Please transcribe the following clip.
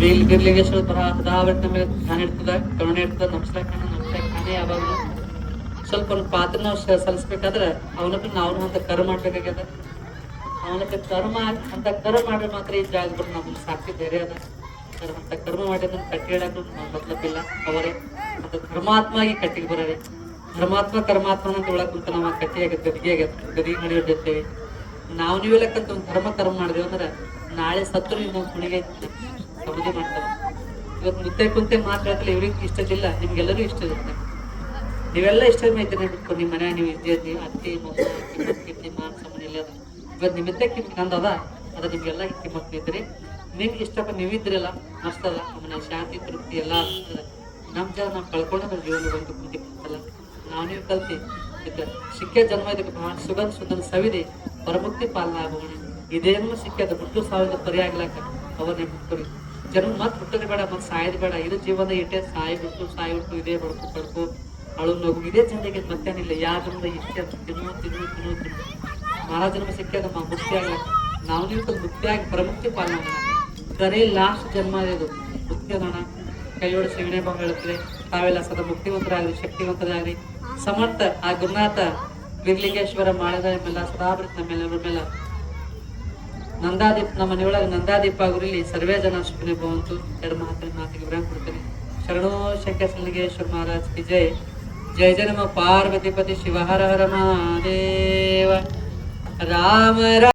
ಬೀರ್ಲಿಂಗೇಶ್ವರ ಸದಾವಟ್ ನಮಗೆ ಧ್ಯಾನ ಇರ್ತದ, ಕರುಣೆ ಇರ್ತದ, ನಮಸ್ಕಾರ ಕಾಣೆ ಯಾವಾಗಲೂ ಸ್ವಲ್ಪ ಒಂದು ಪಾತ್ರ ನಾವು ಸಲ್ಲಿಸ್ಬೇಕಾದ್ರೆ ಅವನಕ್ಕೆ ನಾವು ಅಂತ ಕರ್ಮ ಮಾಡ್ಬೇಕಾಗ್ಯದ. ಅವನಕ್ಕೆ ಕರ್ಮ ಅಂತ ಕರ್ಮ ಮಾಡ್ರೆ ಮಾತ್ರ ಈ ಜಾಗ ಬಿಟ್ಟು ನಮ್ಮನ್ನು ಸಾಕಿ ಬೇರೆ ಅದ. ಅಂತ ಕರ್ಮ ಮಾಡಿದ್ರೆ ಕಟ್ಟಿ ಹೇಳಕ್ಕೂ ಮತ್ಲಬ್ಬಿಲ್ಲ. ಅವರೇ ಅಂತ ಧರ್ಮಾತ್ಮ ಆಗಿ ಕಟ್ಟಿಗೆ ಬರೋರಿ. ಕರ್ಮಾತ್ಮ ಅಂತ ಒಳಗೆ ಕುಂತ ನಾವು ಕಟ್ಟಿಯಾಗ ಗದಿಗೆ ನಡೆಯೋ ಜೊತೆ ನಾವು ನೀವೆಲ್ಲಕ್ಕಂತ ಒಂದು ಕರ್ಮ ಮಾಡಿದೇವು ಅಂದ್ರೆ ನಾಳೆ ಸತ್ರು ಇನ್ನೊಂದು ಕುಣಿಗೆ ಸಮಾಧಿ ಮಾಡ್ತಾರೆ. ಇವತ್ತು ಕುಂತೆ ಮಾತಾಡ್ತಲ್ಲ, ಇವ್ರಿಗೆ ಇಷ್ಟದಿಲ್ಲ, ನಿಮ್ಗೆಲ್ಲರೂ ಇಷ್ಟ ಇರುತ್ತೆ. ನೀವೆಲ್ಲ ಇಷ್ಟ ಮೈತ್ರಿ ಬಿಟ್ಕೊಂಡು ನಿಮ್ಮ ಮನೆ ನೀವು ಇದ್ದೀರಿ, ಅತ್ತಿ ಮಗ ಕಿಮ್ಮತ್ತಿ ಮಾನ ಸಂಬಂಧ ಇಲ್ಲ. ಇವತ್ತು ನಿಮ್ಮಿದ್ದ ನಂದದ ಅದ ನಿಮ್ಗೆಲ್ಲ ಕಿಮ್ಮತ್ ಇದ್ರಿ. ನಿಮ್ಗೆ ಇಷ್ಟಪ್ಪ ನೀವಿದ್ರಲ್ಲ ಮಸ್ತದ, ನಮ್ಮನೆ ಶಾಂತಿ ತೃಪ್ತಿ ಎಲ್ಲ ಆಗ್ತದೆ. ನಮ್ಮ ಜನ ನಾವು ಕಳ್ಕೊಂಡ್ರೆ ಜೀವನ ಬಂದು ಕುಂತಿ ಕುಂತಲ್ಲ. ನೀವು ಕಲ್ತಿ ಸಿಕ್ಕ ಜನ್ಮ ಇದಕ್ಕೆ ಬಹಳ ಸುಗಂಧ ಸವಿದೆ ಪರಮುಕ್ತಿ ಪಾಲನ ಆಗೋಣ. ಇದೇನು ಸಿಕ್ಕದ ಹುಟ್ಟು ಸಾವಿರ ಪರಿಯಾಗ್ಲಾಕ ಅವನ್ನೇ ಬಿಟ್ಕೊರಿ. ಜನ್ಮ ಮತ್ ಹುಟ್ಟೋದು ಬೇಡ, ಮತ್ ಸಾಯೋದು ಬೇಡ. ಇದು ಜೀವನ ಇಟ್ಟೆ ಸಾಯಿ ಬಿಟ್ಟು ಇದೇ ಬಡ್ಕು ಅಳು ನಗು ಇದೇ ಜನರಿಗೆ ಮತ್ತೇನಿಲ್ಲ. ಯಾವ್ದ್ರಿಂದ ಇಷ್ಟೇ ತಿನ್ನು ಮಾರಾ ಜನ್ಮ ಸಿಕ್ಕದ ಮುಕ್ತಿ ಆಗ್ಲಾಕ ನಾವು ನೀವು ಮುಕ್ತಿಯಾಗಿ ಪರಮುಕ್ತಿ ಪಾಲನ ಆಗೋಣ. ಬರೀ ಲಾಸ್ಟ್ ಜನ್ಮ ಇದು ಮುಕ್ತಿ ಅದಾಣ. ಕೈಯೋಡ ಶಿವನೇ ಭಾವ ಹೇಳುತ್ತದೆ, ತಾವೆಲ್ಲ ಸದಾ ಮುಕ್ತಿವಂತರಾಗ್ರಿ, ಶಕ್ತಿವಂತರಾಗ್ರಿ. ಸಮರ್ಥ ಆ ಗುರುನಾಥ ಬೀರ್ಲಿಂಗೇಶ್ವರ ಮಾಡಿದ ಮೇಲೆ ಸದಾಬೃತ್ ನಮ್ಮೆಲ್ಲರ ಮೇಲೆ ನಂದಾದೀಪ್ ನಮ್ಮ ಮನೆಯೊಳಗೆ ನಂದಾದೀಪ ಗುರಿಲಿ ಸರ್ವೇ ಜನ ಸುಖನೆ ಭವಂತು. ಎರಡು ಮಾತಿಗೆ ವಿರಾಮ ಕೊಡ್ತೇನೆ. ಶರಣೋ ಶಂಕರಲಿಂಗೇಶ್ವರ ಮಹಾರಾಜ್ ಕಿ ಜೈ. ಜಯ ಜಯ ನಮ ಪಾರ್ವತಿಪತಿ ಶಿವ ಹರ ಹರ ಮಹಾದೇವ. ರಾಮ